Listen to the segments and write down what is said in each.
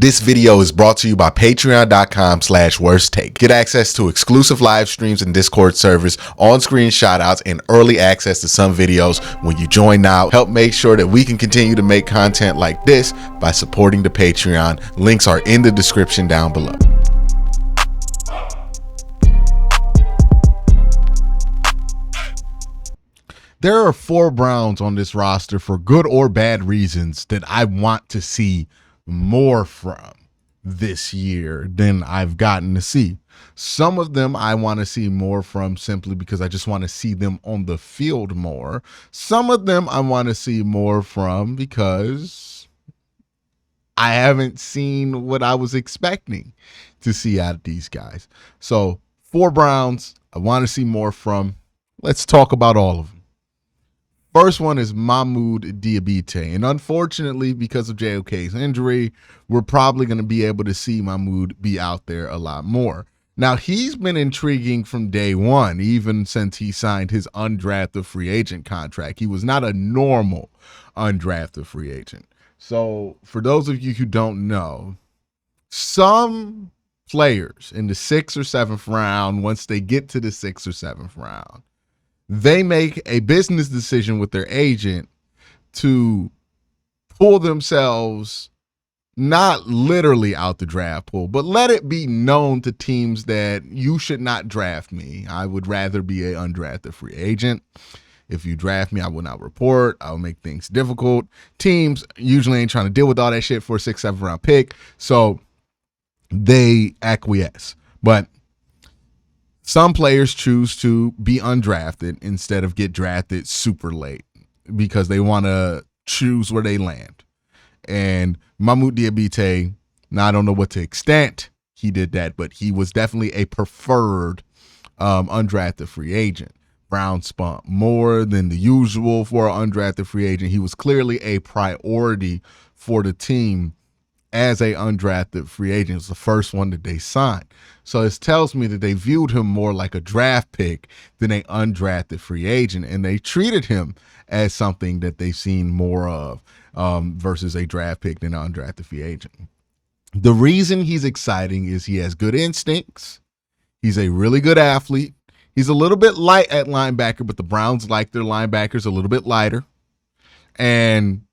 This video is brought to you by patreon.com/worsttake. Get access to exclusive live streams and Discord servers, on-screen shoutouts, and early access to some videos when you join now. Help make sure that we can continue to make content like this by supporting the Patreon. Links are in the description down below. There are 4 Browns on this roster for good or bad reasons that I want to see more from this year than I've gotten to see. Some of them I want to see more from simply because I just want to see them on the field more. Some of them I want to see more from because I haven't seen what I was expecting to see out of these guys. So 4 Browns I want to see more from. Let's talk about all of them. First one is Mahmoud Diabate, and unfortunately, because of JOK's injury, we're probably going to be able to see Mahmoud be out there a lot more. Now, he's been intriguing from day one, even since he signed his undrafted free agent contract. He was not a normal undrafted free agent. So, for those of you who don't know, some players in the 6th or 7th round, once they get to the 6th or 7th round, they make a business decision with their agent to pull themselves not literally out the draft pool, but let it be known to teams that you should not draft me. I would rather be an undrafted free agent. If you draft me, I will not report. I'll make things difficult. Teams usually ain't trying to deal with all that shit for a 6th, 7th round pick, so they acquiesce. But some players choose to be undrafted instead of get drafted super late because they want to choose where they land. And Mahmoud Diabate, now I don't know what to extent he did that, but he was definitely a preferred undrafted free agent. Brown spent more than the usual for an undrafted free agent. He was clearly a priority for the team as a undrafted free agent. It was the first one that they signed. So it tells me that they viewed him more like a draft pick than an undrafted free agent, and they treated him as something that they've seen more of versus a draft pick than an undrafted free agent. The reason he's exciting is he has good instincts. He's a really good athlete. He's a little bit light at linebacker, but the Browns like their linebackers a little bit lighter. And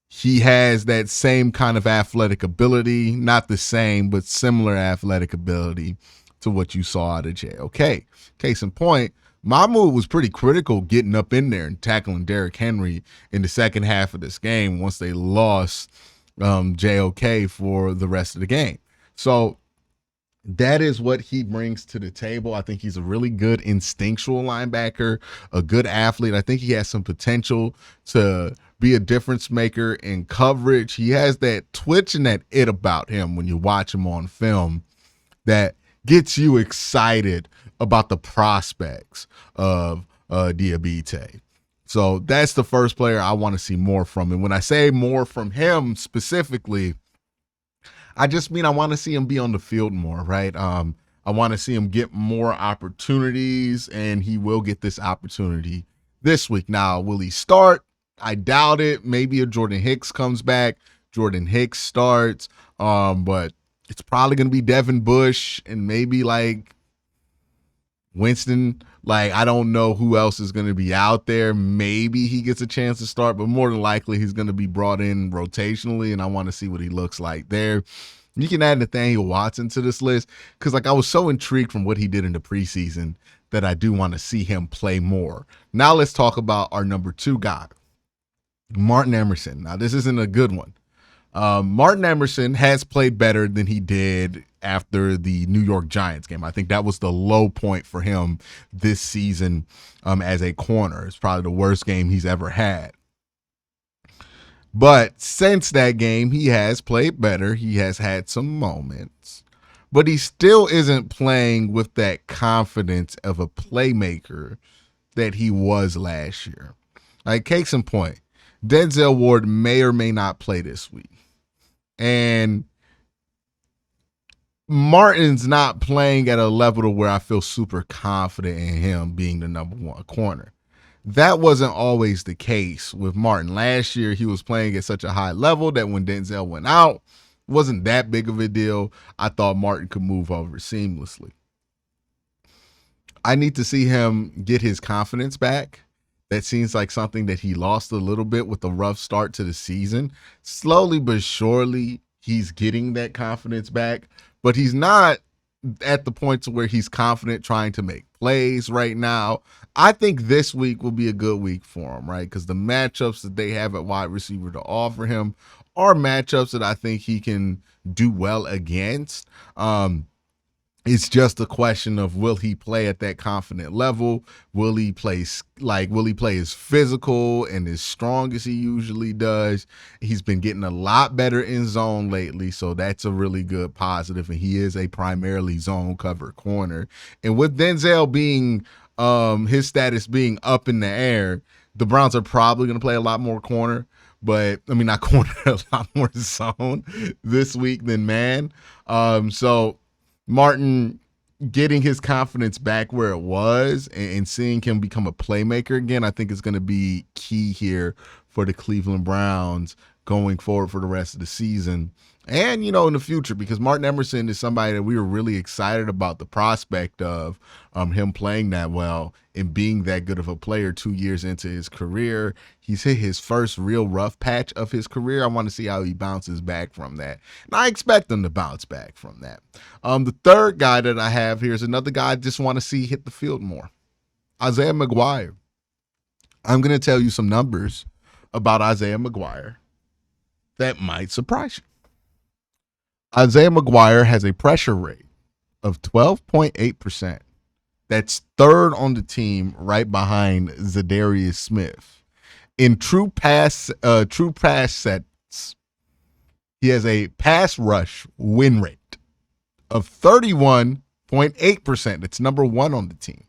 he has that same kind of athletic ability, not the same, but similar athletic ability to what you saw out of JOK. Case in point, Mahmoud was pretty critical getting up in there and tackling Derrick Henry in the second half of this game once they lost JOK for the rest of the game. So that is what he brings to the table. I think he's a really good instinctual linebacker, a good athlete. I think he has some potential to be a difference maker in coverage. He has that twitch and that it about him when you watch him on film that gets you excited about the prospects of Diabate. So that's the first player I want to see more from. And when I say more from him specifically, I just mean I want to see him be on the field more, right? I want to see him get more opportunities, and he will get this opportunity this week. Now, will he start? I doubt it. Maybe if Jordan Hicks comes back, Jordan Hicks starts. But it's probably going to be Devin Bush and maybe like Winston. Like, I don't know who else is going to be out there. Maybe he gets a chance to start, but more than likely he's going to be brought in rotationally, and I want to see what he looks like there. You can add Nathaniel Watson to this list because, like, I was so intrigued from what he did in the preseason that I do want to see him play more. Now let's talk about our number 2 guy, Martin Emerson. Now, this isn't a good one. Martin Emerson has played better than he did after the New York Giants game. I think that was the low point for him this season as a corner. It's probably the worst game he's ever had. But since that game, he has played better. He has had some moments, but he still isn't playing with that confidence of a playmaker that he was last year. Like, case in point, Denzel Ward may or may not play this week. And Martin's not playing at a level to where I feel super confident in him being the number 1 corner. That wasn't always the case with Martin. Last year, he was playing at such a high level that when Denzel went out, wasn't that big of a deal. I thought Martin could move over seamlessly. I need to see him get his confidence back. That seems like something that he lost a little bit with the rough start to the season. Slowly but surely, he's getting that confidence back, but he's not at the point to where he's confident trying to make plays right now. I think this week will be a good week for him, right? Because the matchups that they have at wide receiver to offer him are matchups that I think he can do well against. It's just a question of, will he play at that confident level? Will he play as physical and as strong as he usually does? He's been getting a lot better in zone lately, so that's a really good positive. And he is a primarily zone cover corner. And with Denzel being his status being up in the air, the Browns are probably going to play a lot more corner. But I mean, not corner, a lot more zone this week than man. So Martin getting his confidence back where it was and seeing him become a playmaker again, I think is going to be key here for the Cleveland Browns going forward for the rest of the season. And, in the future, because Martin Emerson is somebody that we were really excited about the prospect of him playing that well and being that good of a player 2 years into his career. He's hit his first real rough patch of his career. I want to see how he bounces back from that. And I expect him to bounce back from that. The third guy that I have here is another guy I just want to see hit the field more. Isaiah McGuire. I'm going to tell you some numbers about Isaiah McGuire that might surprise you. Isaiah McGuire has a pressure rate of 12.8%. That's third on the team, right behind Zadarius Smith. In true pass sets, he has a pass rush win rate of 31.8%. It's number one on the team.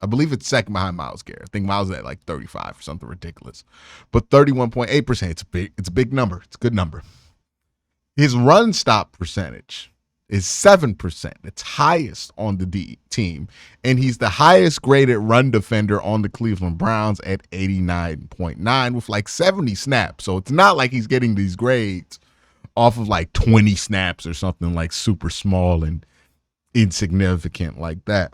I believe it's second behind Myles Garrett. I think Myles is at like 35 or something ridiculous. But 31.8%, it's a big number. It's a good number. His run stop percentage is 7%. It's highest on the team. And he's the highest graded run defender on the Cleveland Browns at 89.9 with like 70 snaps. So it's not like he's getting these grades off of like 20 snaps or something like super small and insignificant like that.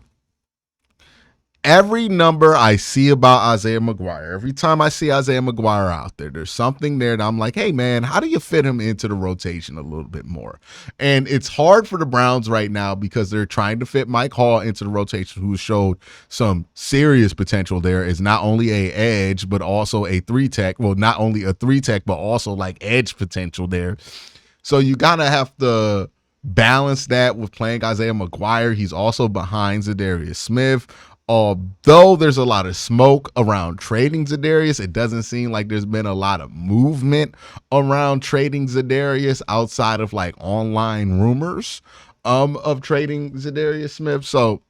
Every number I see about Isaiah McGuire, every time I see Isaiah McGuire out there, there's something there that I'm like, hey, man, how do you fit him into the rotation a little bit more? And it's hard for the Browns right now because they're trying to fit Mike Hall into the rotation, who showed some serious potential there as not only a edge, but also a three-tech. Well, not only a three-tech, but also like edge potential there. So you got to have to balance that with playing Isaiah McGuire. He's also behind Zadarius Smith. Although there's a lot of smoke around trading Zadarius, it doesn't seem like there's been a lot of movement around trading Zadarius outside of like online rumors of trading Zadarius Smith. So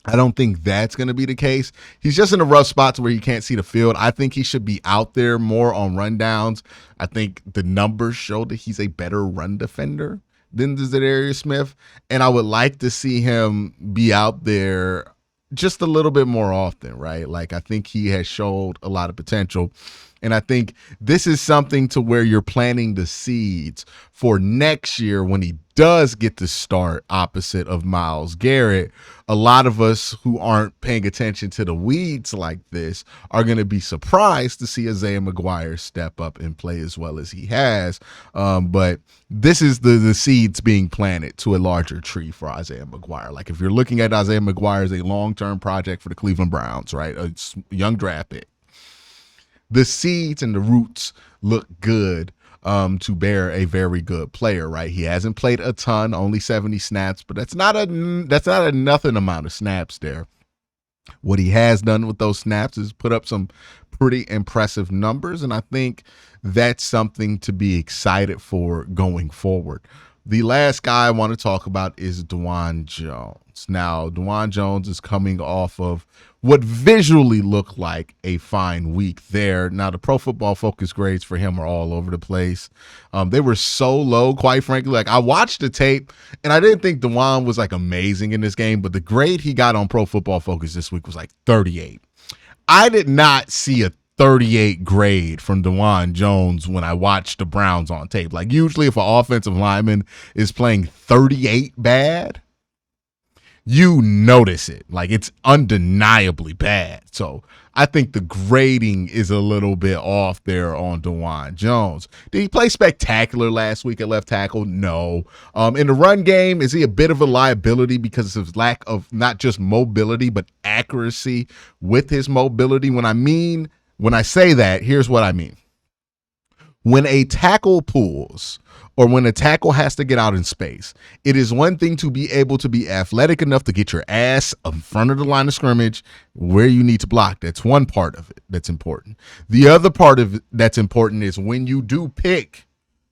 I don't think that's going to be the case. He's just in a rough spot to where he can't see the field. I think he should be out there more on rundowns. I think the numbers show that he's a better run defender than Zadarius Smith. And I would like to see him be out there just a little bit more often, right? Like, I think he has showed a lot of potential. And I think this is something to where you're planting the seeds for next year when he does get to start opposite of Myles Garrett. A lot of us who aren't paying attention to the weeds like this are going to be surprised to see Isaiah McGuire step up and play as well as he has. But this is the seeds being planted to a larger tree for Isaiah McGuire. Like, if you're looking at Isaiah McGuire as a long-term project for the Cleveland Browns, right? A young draft pick. The seeds and the roots look good to bear a very good player, right? He hasn't played a ton, only 70 snaps, but that's not a nothing amount of snaps there. What he has done with those snaps is put up some pretty impressive numbers, and I think that's something to be excited for going forward. The last guy I want to talk about is Dawand Jones. Now, Dawand Jones is coming off of what visually looked like a fine week there. Now, the Pro Football Focus grades for him are all over the place. They were so low, quite frankly. Like, I watched the tape, and I didn't think Dawand was, like, amazing in this game, but the grade he got on Pro Football Focus this week was, like, 38. I did not see a 38 grade from DeJuan Jones when I watch the Browns on tape. Like usually if an offensive lineman is playing 38 bad, you notice it. Like it's undeniably bad. So I think the grading is a little bit off there on DeJuan Jones. Did he play spectacular last week at left tackle? No. In the run game, is he a bit of a liability because of his lack of not just mobility, but accuracy with his mobility? When I say that, here's what I mean. When a tackle pulls or when a tackle has to get out in space, it is one thing to be able to be athletic enough to get your ass in front of the line of scrimmage where you need to block. That's one part of it that's important. The other part of it that's important is when you do pick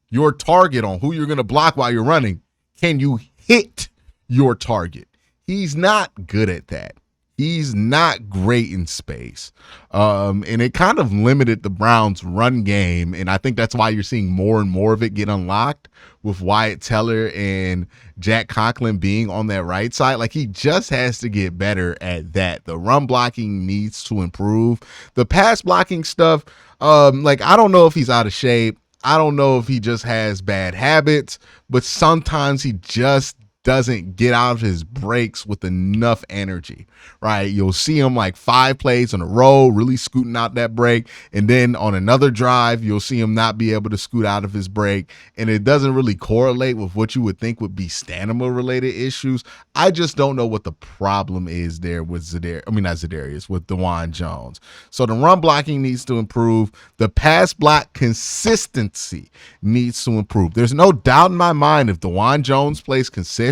your target on who you're going to block while you're running, can you hit your target? He's not good at that. He's not great in space. And it kind of limited the Browns' run game. And I think that's why you're seeing more and more of it get unlocked with Wyatt Teller and Jack Conklin being on that right side. Like he just has to get better at that. The run blocking needs to improve. The pass blocking stuff, I don't know if he's out of shape. I don't know if he just has bad habits, but sometimes he just doesn't get out of his breaks with enough energy, right? You'll see him like 5 plays in a row, really scooting out that break. And then on another drive, you'll see him not be able to scoot out of his break. And it doesn't really correlate with what you would think would be stamina related issues. I just don't know what the problem is there with with DeJuan Jones. So the run blocking needs to improve. The pass block consistency needs to improve. There's no doubt in my mind if DeJuan Jones plays consistent,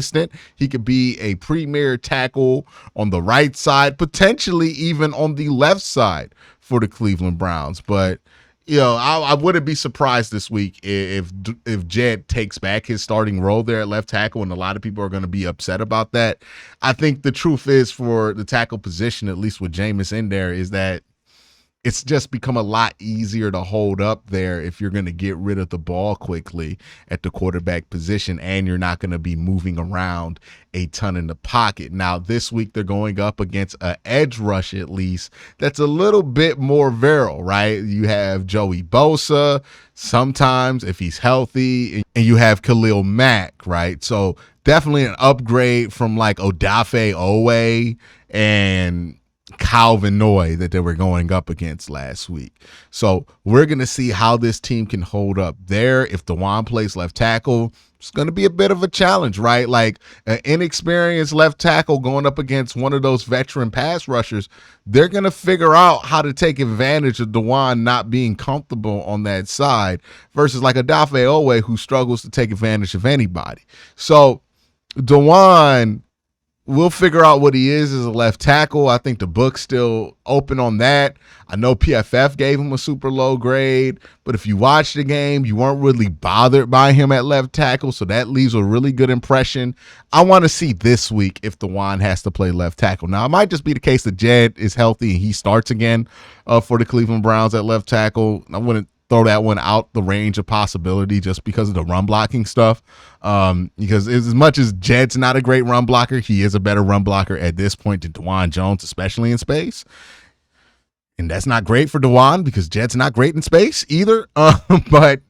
he could be a premier tackle on the right side, potentially even on the left side for the Cleveland Browns. But I wouldn't be surprised this week if Jed takes back his starting role there at left tackle, and a lot of people are going to be upset about that. I think the truth is for the tackle position, at least with Jameis in there, is that it's just become a lot easier to hold up there if you're going to get rid of the ball quickly at the quarterback position and you're not going to be moving around a ton in the pocket. Now, this week they're going up against an edge rush at least that's a little bit more virile, right? You have Joey Bosa sometimes if he's healthy, and you have Khalil Mack, right? So definitely an upgrade from like Odafe Owe and Calvin Noy that they were going up against last week. So we're going to see how this team can hold up there. If DeJuan plays left tackle, it's going to be a bit of a challenge, right? Like an inexperienced left tackle going up against one of those veteran pass rushers, they're going to figure out how to take advantage of DeJuan not being comfortable on that side versus like Odafe Owe who struggles to take advantage of anybody. So DeJuan, we'll figure out what he is as a left tackle. I think the book's still open on that. I know PFF gave him a super low grade, but if you watch the game, you weren't really bothered by him at left tackle, so that leaves a really good impression. I want to see this week if DeJuan has to play left tackle. Now, it might just be the case that Jed is healthy and he starts again for the Cleveland Browns at left tackle. I wouldn't throw that one out the range of possibility just because of the run blocking stuff. Because as much as Jed's not a great run blocker, he is a better run blocker at this point than DeJuan Jones, especially in space. And that's not great for DeJuan because Jed's not great in space either. But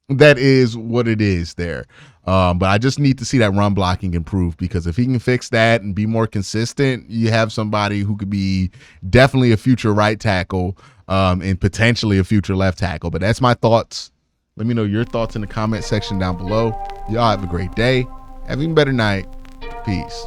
that is what it is there. But I just need to see that run blocking improve, because if he can fix that and be more consistent, you have somebody who could be definitely a future right tackle and potentially a future left tackle. But that's my thoughts. Let me know your thoughts in the comment section down below. Y'all have a great day. Have an even better night. Peace.